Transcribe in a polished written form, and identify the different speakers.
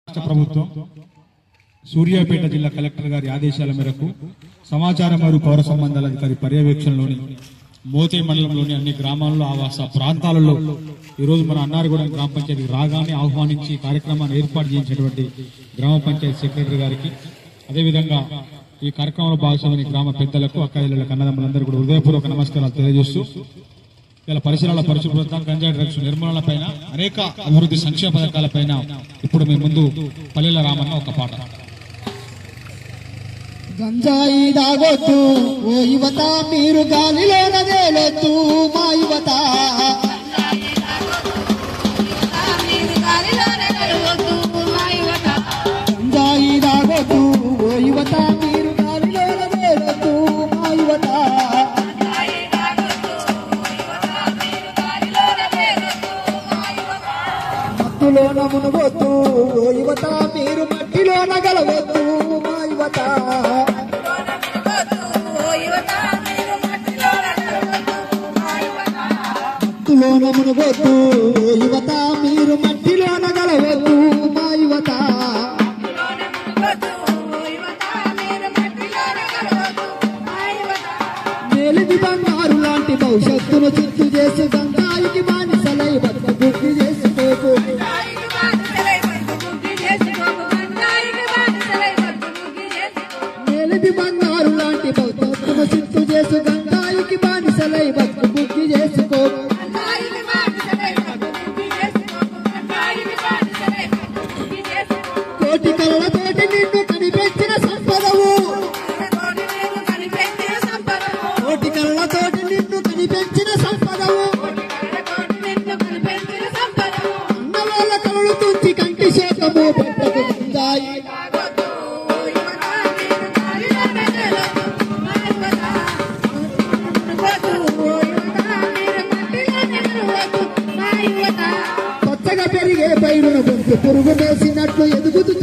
Speaker 1: రాష్ట్ర ప్రభుత్వం సూర్యాపేట జిల్లా కలెక్టర్ గారి ఆదేశాల మేరకు సమాచారం మరియు పౌర సంబంధాల అధికారి పర్యవేక్షణలోని మోతే మండలంలోని అన్ని గ్రామాల్లో ఆవాస ప్రాంతాలలో ఈరోజు మన అన్నారగూడెం గ్రామ పంచాయతీ రాగానే ఆహ్వానించి కార్యక్రమాన్ని ఏర్పాటు చేసినటువంటి గ్రామ పంచాయతీ సెక్రటరీ గారికి, అదేవిధంగా ఈ కార్యక్రమంలో భాగస్వామి గ్రామ పెద్దలకు, అక్కయ్యలకు, అన్నదమ్ములందరూ కూడా హృదయపూర్వక నమస్కారాలు తెలియజేస్తూ ఇలా పరిసరాల పరిశుభ్రత, గంజాయి డ్రగ్స్ నిర్మూలనపైన అనేక అభివృద్ధి సంక్షేమ పథకాలపైన ఇప్పుడు మీ ముందు పల్లెల రామన్న ఒక పాట.
Speaker 2: గంజాయి దాగొద్దు ఓ యువత, మీరు గాలిలోన తేలొద్దు మా యువత. గంజాయి దాగొద్దు ఓ యువత, మీరు గాలిలోన తేలొద్దు మా యువత. మట్టిలోన మునగొద్దు ఓ యువత, మీరు మట్టిలోన గలవద్దు మా యువత. మట్టిలోన మునగొద్దు ఓ యువత, మీరు మట్టిలోన గలవద్దు మా యువత. మేలిది బంగారు లాంటి భవిష్యత్తును చిత్తు చేసి గంగాయికి బానిసలై బతుకు బుద్ధి చేసుకోకు. మేలిది బంగారు లాంటి భవిష్యత్తును చిత్తు చేసి గంగాయికి బానిసలై బతుకు బుద్ధి చేసుకోకు. కోటి కళ్ళతోటి నిన్ను కనిపెంచిన సంపదవు, కోటి కళ్ళతోటి నిన్ను కనిపెంచిన సంపదవు. అన్నవాళ్ళ కళ్ళు తుంచి కంటి శోకము పెట్టకు గంజాయి. కొత్తగా పెరిగే పైరున గొంతు పురుగు వేసినట్లు ఎదుగుతూ